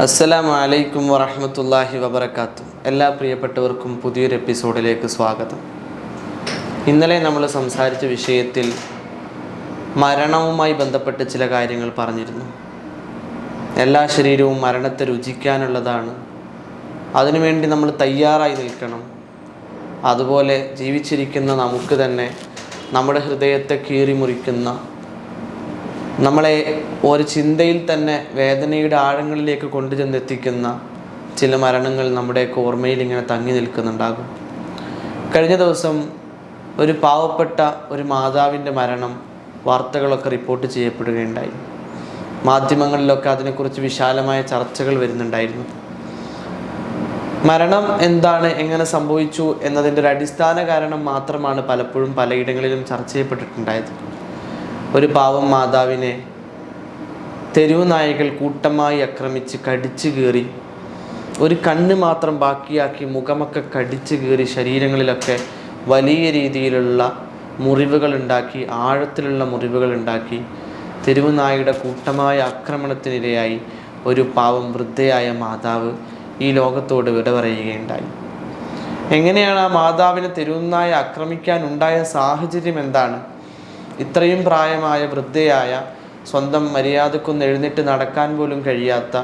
അസ്സലാമു അലൈക്കും വറഹ്മത്തുള്ളാഹി വബറകാതുഹു. എല്ലാ പ്രിയപ്പെട്ടവർക്കും പുതിയൊരു എപ്പിസോഡിലേക്ക് സ്വാഗതം. ഇന്നലെ നമ്മൾ സംസാരിച്ച വിഷയത്തിൽ മരണവുമായി ബന്ധപ്പെട്ട് ചില കാര്യങ്ങൾ പറഞ്ഞിരുന്നു. എല്ലാ ശരീരവും മരണത്തെ രുചിക്കാനുള്ളതാണ്. അതിനുവേണ്ടി നമ്മൾ തയ്യാറായി നിൽക്കണം. അതുപോലെ ജീവിച്ചിരിക്കുന്ന നമുക്ക് തന്നെ നമ്മുടെ ഹൃദയത്തെ കീറിമുറിക്കുന്ന, നമ്മളെ ഒരു ചിന്തയിൽ തന്നെ വേദനയുടെ ആഴങ്ങളിലേക്ക് കൊണ്ടുചെന്നെത്തിക്കുന്ന ചില മരണങ്ങൾ നമ്മുടെയൊക്കെ ഓർമ്മയിൽ ഇങ്ങനെ തങ്ങി നിൽക്കുന്നുണ്ടാകും. കഴിഞ്ഞ ദിവസം ഒരു പാവപ്പെട്ട ഒരു മാതാവിൻ്റെ മരണം വാർത്തകളൊക്കെ റിപ്പോർട്ട് ചെയ്യപ്പെടുകയുണ്ടായി. മാധ്യമങ്ങളിലൊക്കെ അതിനെക്കുറിച്ച് വിശാലമായ ചർച്ചകൾ വരുന്നുണ്ടായിരുന്നു. മരണം എന്താണ്, എങ്ങനെ സംഭവിച്ചു എന്നതിൻ്റെ ഒരു അടിസ്ഥാന കാരണം മാത്രമാണ് പലപ്പോഴും പലയിടങ്ങളിലും ചർച്ച ചെയ്യപ്പെട്ടിട്ടുണ്ടായത്. ഒരു പാവം മാതാവിനെ തെരുവ് നായകൾ കൂട്ടമായി ആക്രമിച്ച് കടിച്ചു കീറി, ഒരു കണ്ണ് മാത്രം ബാക്കിയാക്കി മുഖമൊക്കെ കടിച്ചു കീറി, ശരീരങ്ങളിലൊക്കെ വലിയ രീതിയിലുള്ള മുറിവുകളുണ്ടാക്കി, ആഴത്തിലുള്ള മുറിവുകളുണ്ടാക്കി, തെരുവ് നായയുടെ കൂട്ടമായ ആക്രമണത്തിനിരയായി ഒരു പാവം വൃദ്ധയായ മാതാവ് ഈ ലോകത്തോട് വിട പറയുകയുണ്ടായി. എങ്ങനെയാണ് ആ മാതാവിനെ തെരുവ് നായ ആക്രമിക്കാനുണ്ടായ സാഹചര്യം എന്താണ്? ഇത്രയും പ്രായമായ വൃദ്ധയായ, സ്വന്തം മര്യാദക്കൊന്ന് എഴുന്നേറ്റ് നടക്കാൻ പോലും കഴിയാത്ത,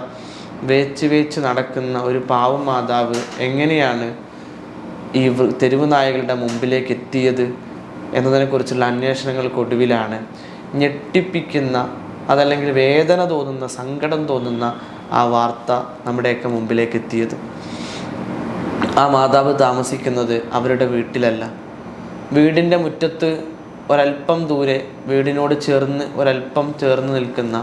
വേച്ച് നടക്കുന്ന ഒരു പാവം മാതാവ് എങ്ങനെയാണ് ഈ തെരുവ് നായകളുടെ മുമ്പിലേക്ക് എത്തിയത് എന്നതിനെക്കുറിച്ചുള്ള അന്വേഷണങ്ങൾക്കൊടുവിലാണ് ഞെട്ടിപ്പിക്കുന്ന, അതല്ലെങ്കിൽ വേദന തോന്നുന്ന, സങ്കടം തോന്നുന്ന ആ വാർത്ത നമ്മുടെയൊക്കെ മുമ്പിലേക്ക് എത്തിയത്. ആ മാതാവ് താമസിക്കുന്നത് അവരുടെ വീട്ടിലല്ല. വീടിൻ്റെ മുറ്റത്ത് ഒരൽപ്പം ദൂരെ, വീടിനോട് ഒരൽപ്പം ചേർന്ന് നിൽക്കുന്ന,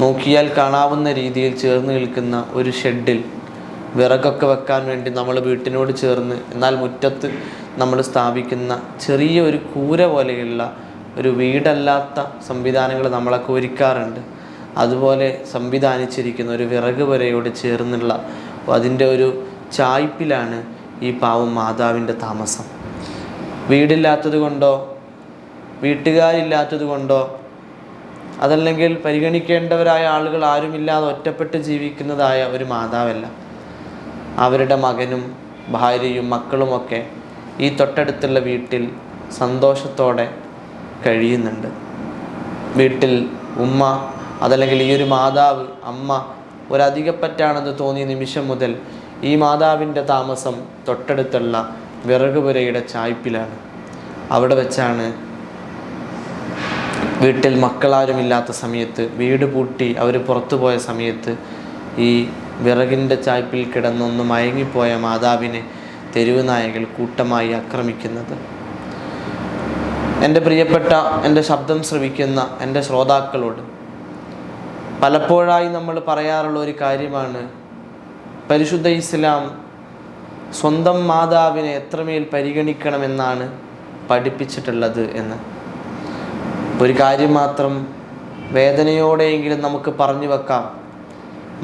നോക്കിയാൽ കാണാവുന്ന രീതിയിൽ ചേർന്ന് നിൽക്കുന്ന ഒരു ഷെഡിൽ വിറകൊക്കെ വെക്കാൻ വേണ്ടി നമ്മൾ വീട്ടിനോട് ചേർന്ന്, എന്നാൽ മുറ്റത്ത് നമ്മൾ സ്ഥാപിക്കുന്ന ചെറിയ ഒരു കൂര പോലെയുള്ള ഒരു വീടല്ലാത്ത സംവിധാനങ്ങൾ നമ്മളൊക്കെ ഒരുക്കാറുണ്ട്. അതുപോലെ സംവിധാനിച്ചിരിക്കുന്ന ഒരു വിറക് പുരയോട് ചേർന്നുള്ള അതിൻ്റെ ഒരു ചായ്പിലാണ് ഈ പാവം മാതാവിൻ്റെ താമസം. വീടില്ലാത്തത് കൊണ്ടോ, വീട്ടുകാരില്ലാത്തത് കൊണ്ടോ, അതല്ലെങ്കിൽ പരിഗണിക്കേണ്ടവരായ ആളുകൾ ആരുമില്ലാതെ ഒറ്റപ്പെട്ട് ജീവിക്കുന്നതായ ഒരു മാതാവല്ല. അവരുടെ മകനും ഭാര്യയും മക്കളുമൊക്കെ ഈ തൊട്ടടുത്തുള്ള വീട്ടിൽ സന്തോഷത്തോടെ കഴിയുന്നുണ്ട്. വീട്ടിൽ ഉമ്മ, അതല്ലെങ്കിൽ ഈ ഒരു മാതാവ്, അമ്മ ഒരധികപ്പറ്റാണെന്ന് തോന്നിയ നിമിഷം മുതൽ ഈ മാതാവിൻ്റെ താമസം തൊട്ടടുത്തുള്ള വിറകുപുരയുടെ ചായ്പിലാണ്. അവിടെ വെച്ചാണ് വീട്ടിൽ മക്കളാരുമില്ലാത്ത സമയത്ത്, വീട് പൂട്ടി അവർ പുറത്തു പോയ സമയത്ത്, ഈ വിറകിൻ്റെ ചായ്പിൽ കിടന്നൊന്ന് മയങ്ങിപ്പോയ മാതാവിനെ തെരുവ് നായകൾ കൂട്ടമായി ആക്രമിക്കുന്നത്. എൻ്റെ പ്രിയപ്പെട്ട, എൻ്റെ ശബ്ദം ശ്രവിക്കുന്ന എൻ്റെ ശ്രോതാക്കളോട് പലപ്പോഴായി നമ്മൾ പറയാറുള്ള ഒരു കാര്യമാണ്, പരിശുദ്ധ ഇസ്ലാം സ്വന്തം മാതാവിനെ എത്രമേൽ പരിഗണിക്കണമെന്നാണ് പഠിപ്പിച്ചിട്ടുള്ളത് എന്ന്. ഒരു കാര്യം മാത്രം വേദനയോടെയെങ്കിലും നമുക്ക് പറഞ്ഞു വെക്കാം: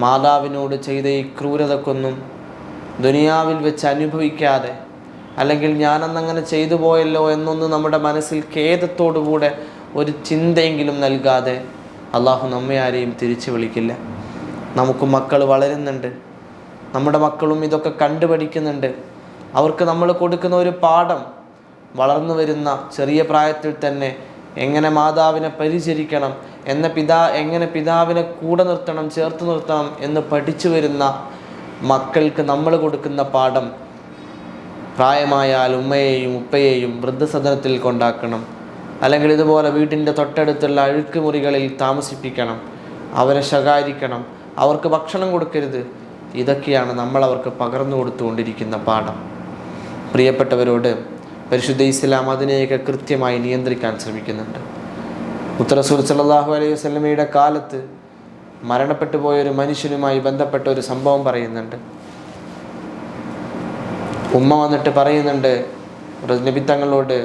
മാതാവിനോട് ചെയ്ത ഈ ക്രൂരതക്കൊന്നും ദുനിയാവിൽ വെച്ച് അനുഭവിക്കാതെ, അല്ലെങ്കിൽ ഞാനന്നങ്ങനെ ചെയ്തു പോയല്ലോ എന്നൊന്ന് നമ്മുടെ മനസ്സിൽ ഖേദത്തോടുകൂടെ ഒരു ചിന്തയെങ്കിലും നൽകാതെ അള്ളാഹു നമ്മെ ആരെയും തിരിച്ചു വിളിക്കില്ല. നമുക്ക് മക്കൾ വളരുന്നുണ്ട്, നമ്മുടെ മക്കളും ഇതൊക്കെ കണ്ടുപഠിക്കുന്നുണ്ട്. അവർക്ക് നമ്മൾ കൊടുക്കുന്ന ഒരു പാഠം, വളർന്നു വരുന്ന ചെറിയ പ്രായത്തിൽ തന്നെ എങ്ങനെ മാതാവിനെ പരിചരിക്കണം, എങ്ങനെ പിതാവിനെ കൂടെ നിർത്തണം, ചേർത്ത് നിർത്തണം എന്ന് പഠിച്ചു വരുന്ന മക്കൾക്ക് നമ്മൾ കൊടുക്കുന്ന പാഠം, പ്രായമായാൽ ഉമ്മയെയും ഉപ്പയെയും വൃദ്ധസദനത്തിൽ കൊണ്ടാക്കണം, അല്ലെങ്കിൽ ഇതുപോലെ വീട്ടിൻ്റെ തൊട്ടടുത്തുള്ള അഴുക്ക് മുറികളിൽ താമസിപ്പിക്കണം, അവരെ ശകാരിക്കണം, അവർക്ക് ഭക്ഷണം കൊടുക്കരുത്. ഇതൊക്കെയാണ് നമ്മൾ അവർക്ക് പകർന്നു കൊടുത്തുകൊണ്ടിരിക്കുന്ന പാഠം. പ്രിയപ്പെട്ടവരോട് പരിശുദ്ധ ഇസ്ലാം അതിനെയൊക്കെ കൃത്യമായി നിയന്ത്രിക്കാൻ ശ്രമിക്കുന്നുണ്ട്. റസൂൽ സല്ലല്ലാഹു അലൈഹി വസല്ലമയുടെ കാലത്ത് മരണപ്പെട്ടു പോയൊരു മനുഷ്യനുമായി ബന്ധപ്പെട്ട ഒരു സംഭവം പറയുന്നുണ്ട്. ഉമ്മ വന്നിട്ട് പറയുന്നുണ്ട് നബി തങ്ങളോട്,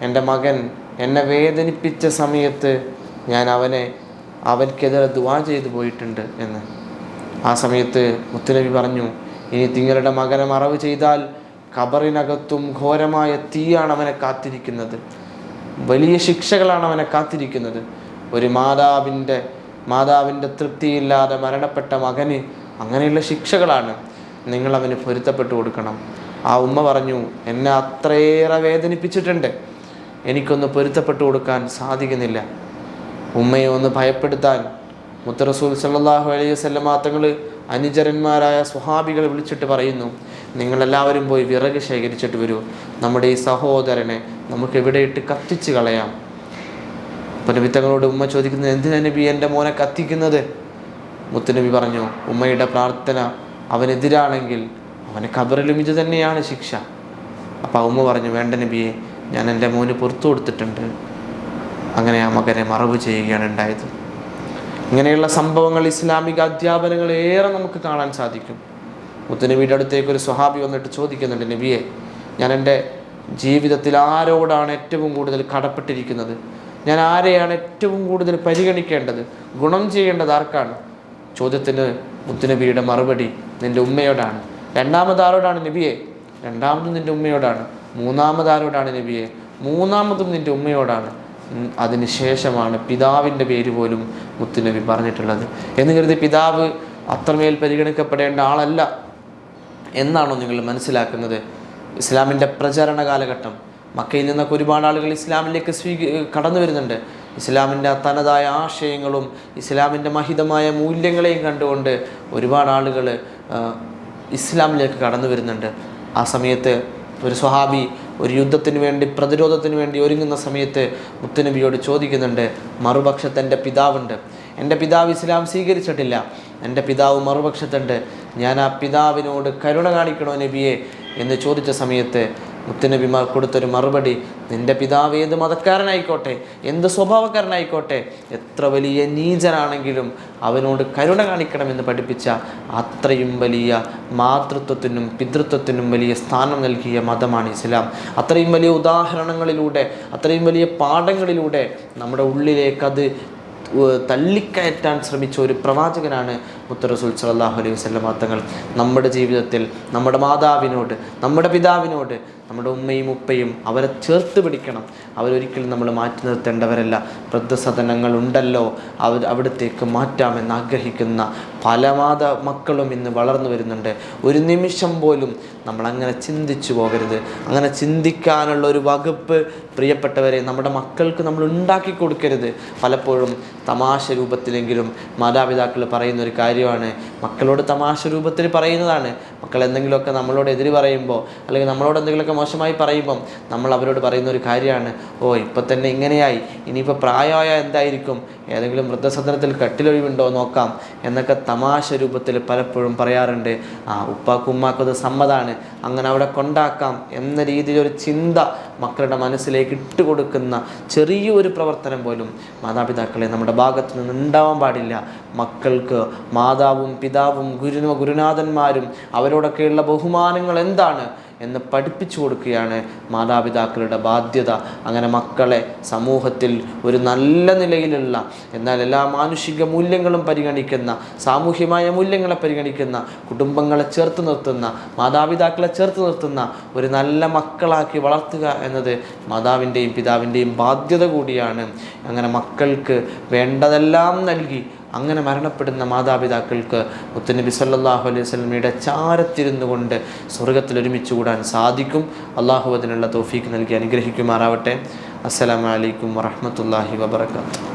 എൻ്റെ മകൻ എന്നെ വേദനിപ്പിച്ച സമയത്ത് ഞാൻ അവൻക്കെതിരെ ദുആ ചെയ്തു പോയിട്ടുണ്ട് എന്ന്. ആ സമയത്ത് മുത്തുനബി പറഞ്ഞു, ഇനി നിങ്ങളുടെ മകനെ മറവ് ചെയ്താൽ ഖബറിനകത്തും ഘോരമായ തീയാണ് അവനെ കാത്തിരിക്കുന്നത്, വലിയ ശിക്ഷകളാണ് അവനെ കാത്തിരിക്കുന്നത്. ഒരു മാതാവിൻ്റെ മാതാവിൻ്റെ തൃപ്തിയില്ലാതെ മരണപ്പെട്ട മകന് അങ്ങനെയുള്ള ശിക്ഷകളാണ്. നിങ്ങളവന് പൊരുത്തപ്പെട്ടു കൊടുക്കണം. ആ ഉമ്മ പറഞ്ഞു, എന്നെ അത്രയേറെ വേദനിപ്പിച്ചിട്ടുണ്ട്, എനിക്കൊന്ന് പൊരുത്തപ്പെട്ടു കൊടുക്കാൻ സാധിക്കുന്നില്ല. ഉമ്മയെ ഒന്ന് ഭയപ്പെടുത്താൻ മുത്ത് റസൂൽ സല്ലല്ലാഹു അലൈഹി വസല്ലമ തങ്ങൾ അനുചരന്മാരായ സ്വഹാബികളെ വിളിച്ചിട്ട് പറയുന്നു, നിങ്ങളെല്ലാവരും പോയി വിറക് ശേഖരിച്ചിട്ട് വരൂ, നമ്മുടെ ഈ സഹോദരനെ നമുക്ക് എവിടെ ഇട്ട് കത്തിച്ച് കളയാം. അപ്പോൾ നബി തങ്ങളോട് ഉമ്മ ചോദിക്കുന്നത്, എന്തിനാ നബി എൻ്റെ മോനെ കത്തിക്കുന്നത്? മുത്തുനബി പറഞ്ഞു, ഉമ്മയുടെ പ്രാർത്ഥന അവനെതിരാണെങ്കിൽ അവന് ഖബറിലും ഇത് തന്നെയാണ് ശിക്ഷ. അപ്പോൾ ഉമ്മ പറഞ്ഞു, വേണ്ട നബിയെ, ഞാൻ എൻ്റെ മോന് പുറത്തു കൊടുത്തിട്ടുണ്ട്. അങ്ങനെ ആ മകനെ മറവ് ചെയ്യുകയാണ് ഉണ്ടായത്. ഇങ്ങനെയുള്ള സംഭവങ്ങൾ ഇസ്ലാമിക അധ്യാപനങ്ങൾ ഏറെ നമുക്ക് കാണാൻ സാധിക്കും. മുത്തുനബിയുടെ അടുത്തേക്ക് ഒരു സ്വഹാബി വന്നിട്ട് ചോദിക്കുന്നുണ്ട്, നബിയെ, ഞാൻ എൻ്റെ ജീവിതത്തിൽ ആരോടാണ് ഏറ്റവും കൂടുതൽ കടപ്പെട്ടിരിക്കുന്നത്? ഞാൻ ആരെയാണ് ഏറ്റവും കൂടുതൽ പരിഗണിക്കേണ്ടത്? ഗുണം ചെയ്യേണ്ടത് ആർക്കാണ്? ചോദ്യത്തിന് മുത്തുനബിയുടെ മറുപടി, നിൻ്റെ ഉമ്മയോടാണ്. രണ്ടാമത് ആരോടാണ് നബിയെ? രണ്ടാമതും നിൻ്റെ ഉമ്മയോടാണ്. മൂന്നാമത് ആരോടാണ് നബിയെ? മൂന്നാമതും നിൻ്റെ ഉമ്മയോടാണ്. അതിന് ശേഷമാണ് പിതാവിൻ്റെ പേര് പോലും മുത്തുനബി പറഞ്ഞിട്ടുള്ളത്. എന്ന് കരുതി പിതാവ് അത്രമേൽ പരിഗണിക്കപ്പെടേണ്ട ആളല്ല എന്നാണോ നിങ്ങൾ മനസ്സിലാക്കുന്നത്? ഇസ്ലാമിൻ്റെ പ്രചരണ കാലഘട്ടം, മക്കയിൽ നിന്നൊക്കെ ഒരുപാട് ആളുകൾ ഇസ്ലാമിലേക്ക് കടന്നു വരുന്നുണ്ട്. ഇസ്ലാമിൻ്റെ തനതായ ആശയങ്ങളും ഇസ്ലാമിൻ്റെ മഹിതമായ മൂല്യങ്ങളെയും കണ്ടുകൊണ്ട് ഒരുപാട് ആളുകൾ ഇസ്ലാമിലേക്ക് കടന്നു വരുന്നുണ്ട്. ആ സമയത്ത് ഒരു സ്വഹാബി ഒരു യുദ്ധത്തിന് വേണ്ടി, പ്രതിരോധത്തിന് വേണ്ടി ഒരുങ്ങുന്ന സമയത്ത് മുത്തുനബിയോട് ചോദിക്കുന്നുണ്ട്, മറുപക്ഷത്ത് എൻ്റെ പിതാവുണ്ട്, എൻ്റെ പിതാവ് ഇസ്ലാം സ്വീകരിച്ചിട്ടില്ല, എൻ്റെ പിതാവ് മറുപക്ഷത്തുണ്ട്, ഞാൻ ആ പിതാവിനോട് കരുണ കാണിക്കണോ നബിയെ എന്ന് ചോദിച്ച സമയത്ത് മുത്തുനബി കൊടുത്തൊരു മറുപടി, നിൻ്റെ പിതാവ് ഏത് മതക്കാരനായിക്കോട്ടെ, എന്ത് സ്വഭാവക്കാരനായിക്കോട്ടെ, എത്ര വലിയ നീചനാണെങ്കിലും അവനോട് കരുണ കാണിക്കണമെന്ന് പഠിപ്പിച്ച അത്രയും വലിയ മാതൃത്വത്തിനും പിതൃത്വത്തിനും വലിയ സ്ഥാനം നൽകിയ മതമാണ് ഇസ്ലാം. അത്രയും വലിയ ഉദാഹരണങ്ങളിലൂടെ, അത്രയും വലിയ പാഠങ്ങളിലൂടെ നമ്മുടെ ഉള്ളിലേക്കത് തള്ളിക്കയറ്റാൻ ശ്രമിച്ച ഒരു പ്രവാചകനാണ് മുത്ത് റസൂൽ സല്ലല്ലാഹു അലൈഹി വസല്ലം തങ്ങൾ. നമ്മുടെ ജീവിതത്തിൽ നമ്മുടെ മാതാവിനോട്, നമ്മുടെ പിതാവിനോട്, നമ്മുടെ ഉമ്മയും ഉപ്പയും അവരെ ചേർത്ത് പിടിക്കണം. അവരൊരിക്കലും നമ്മൾ മാറ്റി നിർത്തേണ്ടവരല്ല. വൃദ്ധസദനങ്ങൾ ഉണ്ടല്ലോ, അവിടത്തേക്ക് മാറ്റാമെന്ന് ആഗ്രഹിക്കുന്ന പല മക്കളും ഇന്ന് വളർന്നു വരുന്നുണ്ട്. ഒരു നിമിഷം പോലും നമ്മളങ്ങനെ ചിന്തിച്ചു പോകരുത്. അങ്ങനെ ചിന്തിക്കാനുള്ള ഒരു വകുപ്പ് പ്രിയപ്പെട്ടവരെ നമ്മുടെ മക്കൾക്ക് നമ്മൾ ഉണ്ടാക്കി കൊടുക്കരുത്. പലപ്പോഴും തമാശ രൂപത്തിലെങ്കിലും മാതാപിതാക്കൾ പറയുന്ന ഒരു കാര്യമാണ്, മക്കളോട് തമാശ രൂപത്തിൽ പറയുന്നതാണ്. മക്കൾ എന്തെങ്കിലുമൊക്കെ നമ്മളോട് എതിര് പറയുമ്പോൾ, അല്ലെങ്കിൽ നമ്മളോട് എന്തെങ്കിലുമൊക്കെ മോശമായി പറയുമ്പം നമ്മൾ അവരോട് പറയുന്ന ഒരു കാര്യമാണ്, ഓ ഇപ്പം തന്നെ ഇങ്ങനെയായി, ഇനിയിപ്പോൾ പ്രായമായ എന്തായിരിക്കും, ഏതെങ്കിലും വൃദ്ധസദനത്തിൽ കട്ടിലൊഴിവുണ്ടോ നോക്കാം എന്നൊക്കെ തമാശ രൂപത്തിൽ പലപ്പോഴും പറയാറുണ്ട്. ഉപ്പാക്കും ഉമ്മാക്കും അത് സമ്മതമാണ്, അങ്ങനെ അവിടെ കൊണ്ടാക്കാം എന്ന രീതിയിലൊരു ചിന്ത മക്കളുടെ മനസ്സിലേക്ക് ഇട്ടുകൊടുക്കുന്ന ചെറിയൊരു പ്രവർത്തനം പോലും മാതാപിതാക്കളെ നമ്മുടെ ഭാഗത്തു നിന്ന് ഉണ്ടാവാൻ പാടില്ല. മക്കൾക്ക് മാതാവും പിതാവും ഗുരുനാഥന്മാരും അവരോടൊക്കെയുള്ള ബഹുമാനങ്ങൾ എന്താണ് എന്ന് പഠിപ്പിച്ചു കൊടുക്കുകയാണ് മാതാപിതാക്കളുടെ ബാധ്യത. അങ്ങനെ മക്കളെ സമൂഹത്തിൽ ഒരു നല്ല നിലയിലുള്ള, എന്നാൽ എല്ലാ മാനുഷിക മൂല്യങ്ങളും പരിഗണിക്കുന്ന, സാമൂഹ്യമായ മൂല്യങ്ങളെ പരിഗണിക്കുന്ന, കുടുംബങ്ങളെ ചേർത്ത് നിർത്തുന്ന, മാതാപിതാക്കളെ ചേർത്ത് നിർത്തുന്ന ഒരു നല്ല മക്കളാക്കി വളർത്തുക എന്നത് മാതാവിൻ്റെയും പിതാവിൻ്റെയും ബാധ്യത കൂടിയാണ്. അങ്ങനെ മക്കൾക്ക് വേണ്ടതെല്ലാം നൽകി അങ്ങനെ മരണപ്പെടുന്ന മാതാപിതാക്കൾക്ക് മുത്തുനബി സല്ലല്ലാഹു അലൈഹി വസല്ലമയുടെ ചാരത്തിരുന്നു കൊണ്ട് സ്വർഗത്തിൽ ഒരുമിച്ച് കൂടാൻ സാധിക്കും. അള്ളാഹു അതിനുള്ള തൗഫീക്ക് നൽകി അനുഗ്രഹിക്കുമാറാവട്ടെ. അസ്സലാമു അലൈക്കും വറഹ്മത്തുള്ളാഹി വബറകാതുഹു.